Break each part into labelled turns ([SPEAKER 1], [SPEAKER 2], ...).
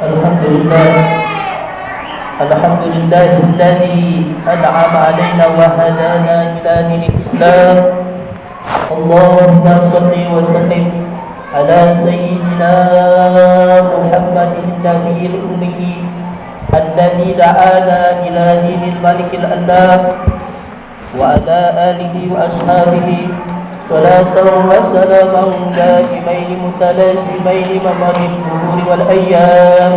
[SPEAKER 1] الحمد لله الحمد لله الذي أنعم علينا وهدانا إلى دين الإسلام. اللهم صل وسلم على سيدنا محمد النبي الأمي الذي دعانا إلى دين الملك الألام وعلى آله وأصحابه صلاة وسلاما دائمين متلازمين ممر الدهور والأيام.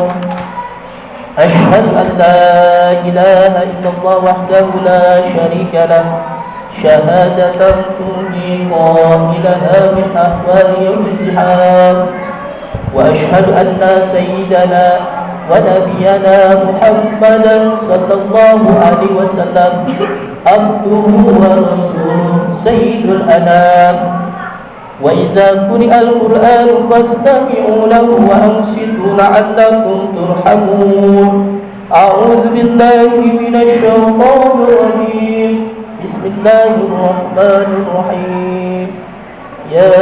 [SPEAKER 1] أشهد أن لا إله إلا الله وحده لا شريك له شهادة تنجي قائلها من أحوال يوم الزحام. وأشهد أن سيدنا ونبينا محمدا صلى الله عليه وسلم عبده ورسوله سيد الأنام. وإذا قرئ القرآن فاستمعوا له وأنصتوا لعلكم ترحمون. أعوذ بالله من الشيطان الرجيم. بسم الله الرحمن الرحيم. يا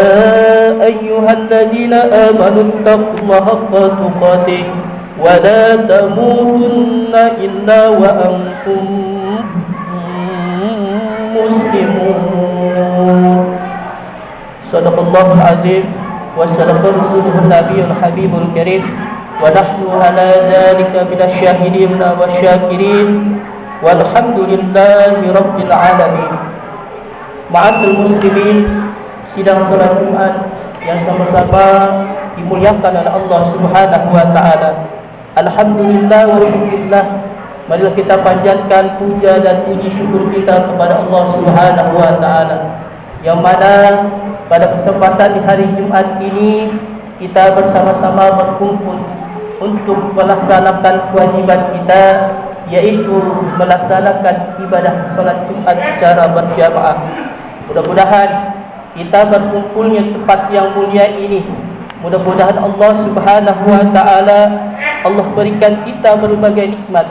[SPEAKER 1] أيها الذين آمنوا اتقوا الله حق تقاته ولا تموتن إلا وأنتم مسلمون. صدق الله العظيم وصدق رسوله النبي الحبيب الكريم ونحن على ذلك من الشاهدين والشاكرين والحمد لله رب العالمين. Ma'asyiral muslimin, sidang salat Jumat yang sama-sama dimuliakan oleh Allah Subhanahu wa taala. Alhamdulillah wa syukurillah. Marilah kita panjatkan puja dan puji syukur kita kepada Allah Subhanahu wa taala, yang mana pada kesempatan di hari Jumat ini kita bersama-sama berkumpul untuk melaksanakan kewajiban kita, yaitu melaksanakan ibadah salat Jumat secara berjamaah. Mudah-mudahan kita berkumpulnya tempat yang mulia ini, mudah-mudahan Allah Subhanahu wa taala Allah berikan kita berbagai nikmat.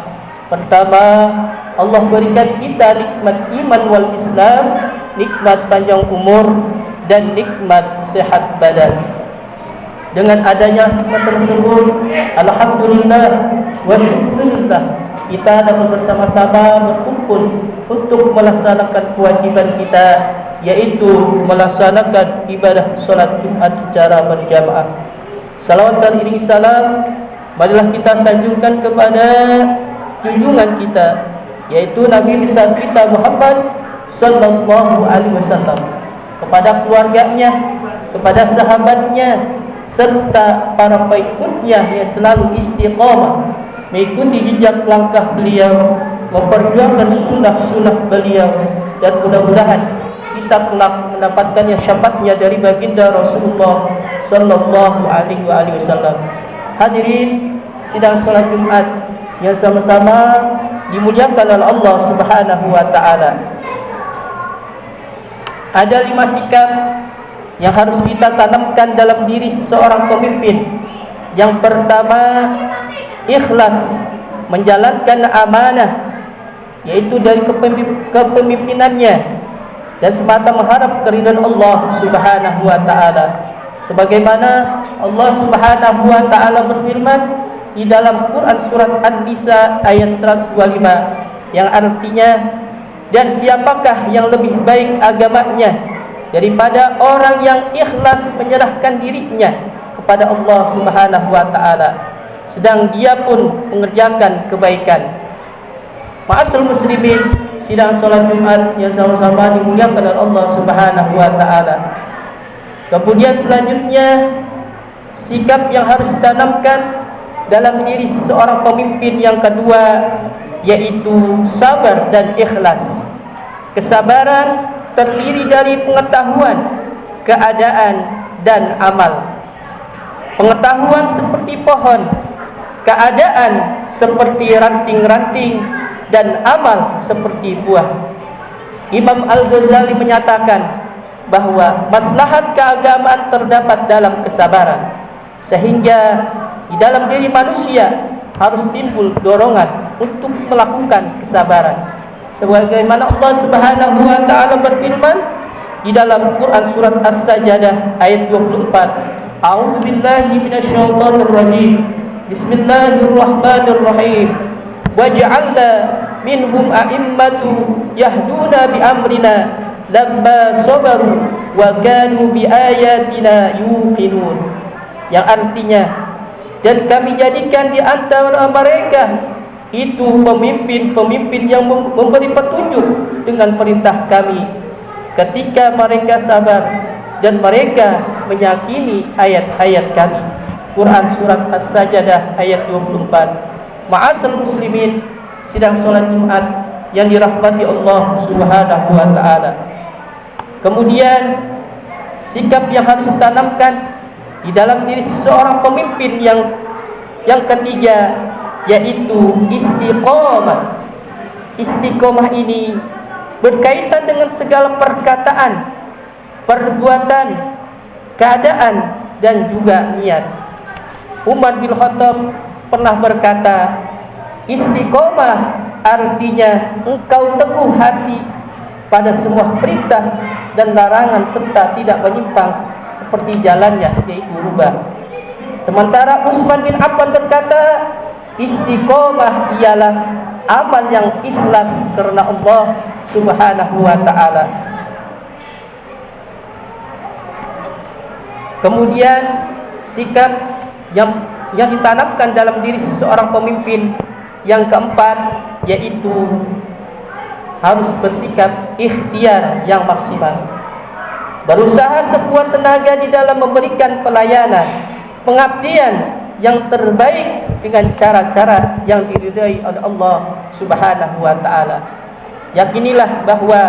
[SPEAKER 1] Pertama, Allah berikan kita nikmat iman wal Islam, nikmat panjang umur dan nikmat sehat badan. Dengan adanya nikmat tersebut, alhamdulillah wa syukurillah, kita dapat bersama-sama berkumpul untuk melaksanakan kewajiban kita, yaitu melaksanakan ibadah salat Jumat secara berjamaah. Salawat dan iring salam marilah kita sanjungkan kepada junjungan kita, yaitu Nabi besar kita Muhammad sallallahu alaihi wasallam, kepada keluarganya, kepada sahabatnya, serta para pengikutnya yang selalu istiqamah mengikuti jejak langkah beliau, memperjuangkan sunnah-sunnah beliau, dan mudah-mudahan kita kelak mendapatkannya syafaatnya dari baginda Rasulullah sallallahu alaihi wasallam. Hadirin sidang salat Jumat yang sama-sama dimuliakan oleh Allah Subhanahu wa taala. Ada 5 sikap yang harus kita tanamkan dalam diri seseorang pemimpin. Yang pertama, ikhlas menjalankan amanah, yaitu dari kepemimpinannya, dan semata mengharap keridhaan Allah Subhanahu wa taala. Sebagaimana Allah Subhanahu wa taala berfirman di dalam Quran surat An-Nisa ayat 125, yang artinya, dan siapakah yang lebih baik agamanya daripada orang yang ikhlas menyerahkan dirinya kepada Allah Subhanahu wa taala, sedang dia pun mengerjakan kebaikan. Ma'asyiral muslimin, sidang salat Jumat yang sama-sama dimuliakan oleh Allah Subhanahu wa taala. Kemudian selanjutnya, sikap yang harus ditanamkan dalam diri seseorang pemimpin yang kedua, yaitu sabar dan ikhlas. Kesabaran terdiri dari pengetahuan, keadaan, dan amal. Pengetahuan seperti pohon, keadaan seperti ranting-ranting, dan amal seperti buah. Imam Al-Ghazali menyatakan bahwa maslahat keagamaan terdapat dalam kesabaran, sehingga di dalam diri manusia harus timbul dorongan untuk melakukan kesabaran. Sebagaimana Allah Subhanahu wa taala berfirman di dalam Quran surat As-Sajdah ayat 24, A'udzu billahi minasyaitonir rajim. Bismillahirrahmanirrahim. Waj'alna minhum a'immatu yahduna bi amrina lamma sabaru wa kanu bi ayatina yuqinun. Yang artinya, dan kami jadikan di antara mereka itu pemimpin-pemimpin yang memberi petunjuk dengan perintah kami ketika mereka sabar dan mereka meyakini ayat-ayat kami. Quran surat As-Sajdah ayat 24. Ma'asal muslimin, sidang salat Jumat yang dirahmati Allah Subhanahu wa taala. Kemudian sikap yang harus ditanamkan di dalam diri seseorang pemimpin yang ketiga, yaitu istiqomah. Istiqomah ini berkaitan dengan segala perkataan, perbuatan, keadaan, dan juga niat. Umar bin Khattab pernah berkata, istiqomah artinya engkau teguh hati pada semua perintah dan larangan serta tidak menyimpang seperti jalannya, yaitu rubah. Sementara Utsman bin Affan berkata, istiqomah ialah amal yang ikhlas karena Allah Subhanahu wa taala. Kemudian sikap yang ditanamkan dalam diri seseorang pemimpin yang keempat, yaitu harus bersikap ikhtiar yang maksimal. Berusaha sekuat tenaga di dalam memberikan pelayanan, pengabdian yang terbaik dengan cara-cara yang diridai oleh Allah Subhanahu wa taala. Yakinilah bahwa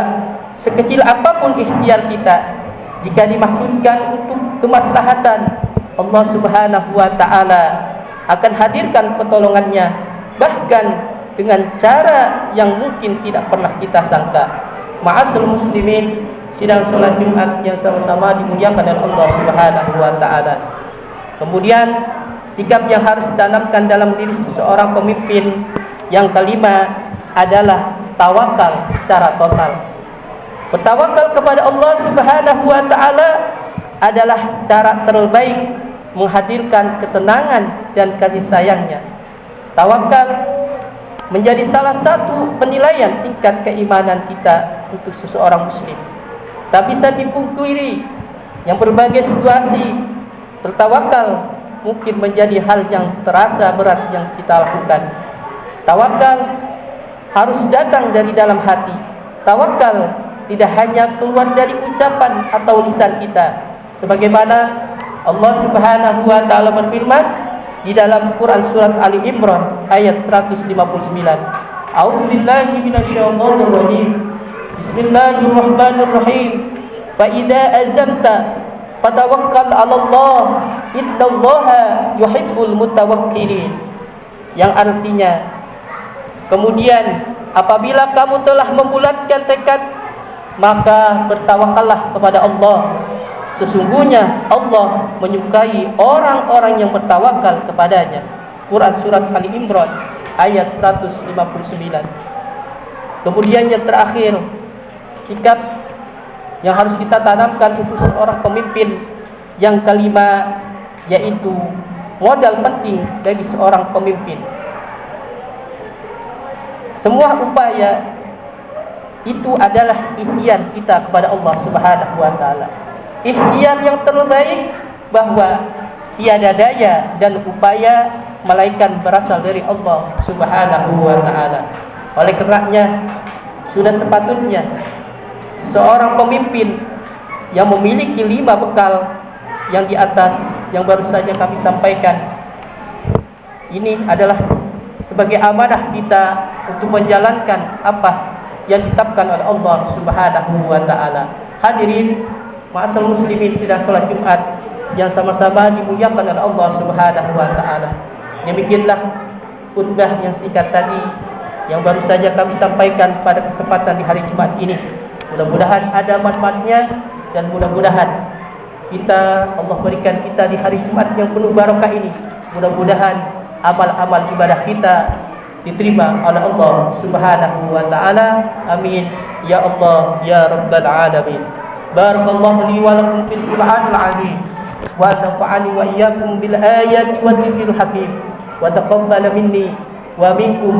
[SPEAKER 1] sekecil apapun ikhtiar kita, jika dimaksudkan untuk kemaslahatan, Allah Subhanahu wa taala akan hadirkan pertolongannya, bahkan dengan cara yang mungkin tidak pernah kita sangka. Ma'asal muslimin, sidang salat Jumat yang sama-sama dimuliakan oleh Allah Subhanahu wa taala. Kemudian sikap yang harus ditanamkan dalam diri seseorang pemimpin yang kelima adalah tawakal secara total. Bertawakal kepada Allah Subhanahu wa taala adalah cara terbaik menghadirkan ketenangan dan kasih sayangnya. Tawakal menjadi salah satu penilaian tingkat keimanan kita untuk seseorang muslim. Tak bisa dipungkiri, yang berbagai situasi bertawakal mungkin menjadi hal yang terasa berat yang kita lakukan. Tawakal harus datang dari dalam hati. Tawakal tidak hanya keluar dari ucapan atau lisan kita, sebagaimana Allah Subhanahu wa taala berfirman di dalam Quran surat Ali Imran ayat 159. A'udzu billahi minasyaitonir rajim. Bismillahirrahmanirrahim. Fa idza azamta fatawakkal 'alallah, innallaha yuhibbul mutawakkilin. Yang artinya, kemudian apabila kamu telah membulatkan tekad, maka bertawakallah kepada Allah. Sesungguhnya Allah menyukai orang-orang yang bertawakal kepadanya. Quran surat Ali Imran ayat 159. Kemudian yang terakhir, sikap yang harus kita tanamkan untuk seorang pemimpin yang kelima, yaitu modal penting bagi seorang pemimpin. Semua upaya itu adalah ikhtiar kita kepada Allah Subhanahu wa taala. Ikhtiar yang terbaik bahwa tiada daya dan upaya melainkan berasal dari Allah Subhanahu wa taala. Oleh karenanya sudah sepatutnya seseorang pemimpin yang memiliki 5 bekal yang di atas yang baru saja kami sampaikan, ini adalah sebagai amanah kita untuk menjalankan apa yang ditetapkan oleh Allah Subhanahu wa taala. Hadirin ma'asal muslimin sidang salat Jumat yang sama-sama dimuliakan oleh Allah Subhanahu wa taala. Demikianlah khutbah yang singkat tadi yang baru saja kami sampaikan pada kesempatan di hari Jumat ini. Mudah-mudahan ada manfaatnya dan mudah-mudahan Allah berikan kita di hari Jumat yang penuh barakah ini. Mudah-mudahan amal-amal ibadah kita diterima oleh Allah Subhanahu wa taala. Amin ya Allah ya rabbal alamin. Barakallahu li wa lakum fil Qur'anil azim wa nafa'ani wa iyyakum bil ayati wa dzikril hakim. وتقبل مني ومنكم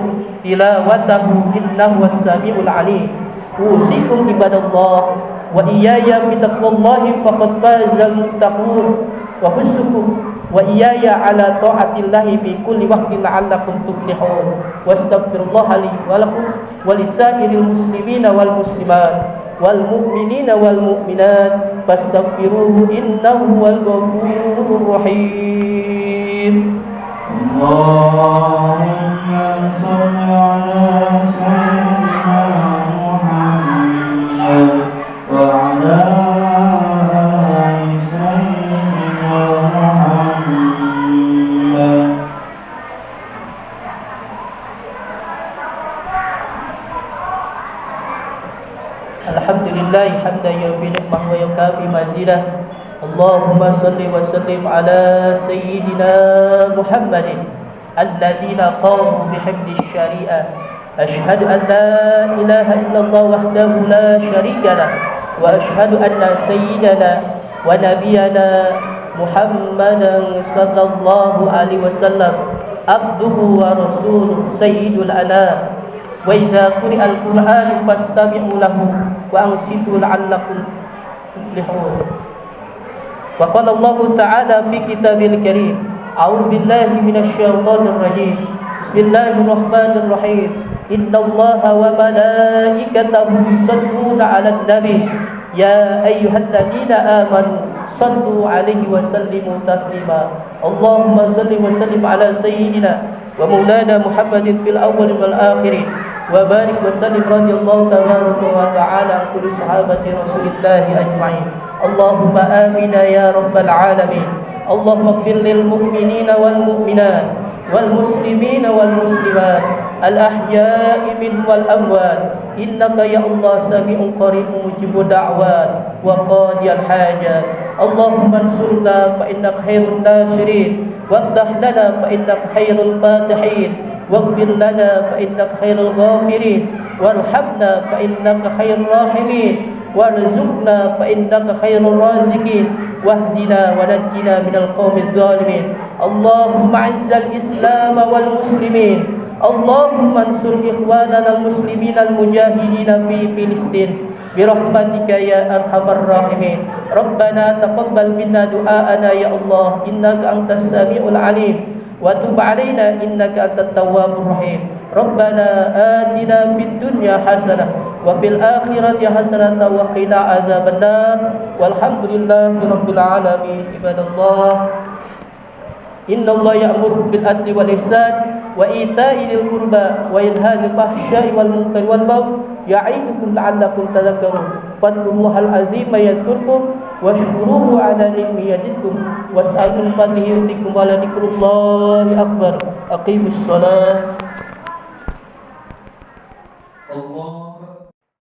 [SPEAKER 1] تلاوته إنه السميع العليم. أوصيكم عباد الله وإياي بتقوى الله فقد فاز المتقون، وحثكم وإياي على طاعة الله في كل وقت لعلكم تفلحون. واستغفر الله لي ولكم ولسائر المسلمين والمسلمات والمؤمنين والمؤمنات فاستغفروه إنه هو الغفور الرحيم.
[SPEAKER 2] اللهم صل على سيدنا محمد وعلى آل سيدنا محمد.
[SPEAKER 1] Alhamdulillah hamdan yufi ni'mah wa yukafi mazidah. Allahumma salli wa sallim ala sayyidina Muhammadin alladhina qamu bihifdhi syari'ah. Ashhadu an la ilaha illallah wahdahu la syarika lah wa ashhadu anna sayyidana wa nabiyyana Muhammadan sallallahu alaihi wasallam abduhu wa rasuluhu sayyidul anam. Wa idza quri'al Qur'an fastami'u lahu wa ansitu la'allakum tuflihun. Wa qala Allah ta'ala fi kitabil karim, a'udzu billahi minasy syaithanir rajim. Bismillahirrahmanirrahim. Innallaha wa malaikatahu yusholluna 'alan nabi ya ayyuhalladzina amanu shallu 'alaihi wa sallimu taslima. Allahumma shalli wa sallim 'ala sayyidina wa maulana Muhammadin fil awwalin wal akhirin wa barik wa sallim radhiyallahu tabaraka wa ta'ala an kulli sahabati rasulillahi ajma'in. Allahumma amina ya rabbal alamin. Allahumma ighfir lil mu'minina wal mu'minat wal muslimina wal muslimat al ahya'i minhum wal amwat innaka ya Allah sami'un qaribun mujibud da'wat wa qadiyal hajat. Allahumma ansurna fa innaka khairun nasirin waftah lana fa innaka khairul fatihin واغفر لنا فإنك خير الغافرين وارحمنا فإنك خير الراحمين وارزقنا فإنك خير الرازقين واهدنا ونجنا من القوم الظالمين. اللهم أعز الإسلام والمسلمين. اللهم انصر إخواننا المسلمين المجاهدين في فلسطين برحمتك يا أرحم الراحمين. ربنا تقبل منا دعاءنا يا الله إنك أنت السميع العليم وتب علينا إنك أنت التواب الرحيم. ربنا آتنا في الدنيا حسنة وفي الآخرة حسنة وقنا عذاب النار والحمد لله رب العالمين. عباد الله إن الله يأمر بالعدل والإحسان وإيتاء ذي القربى وينهى عن الفحشاء والمنكر والبغي يعظكم لعلكم تذكرون. فاذكروا الله العظيم يذكركم واشكروه على نعمه يزدكم واسألوا من فضله يؤتكم ولذكر الله أكبر. أقيموا الصلاة.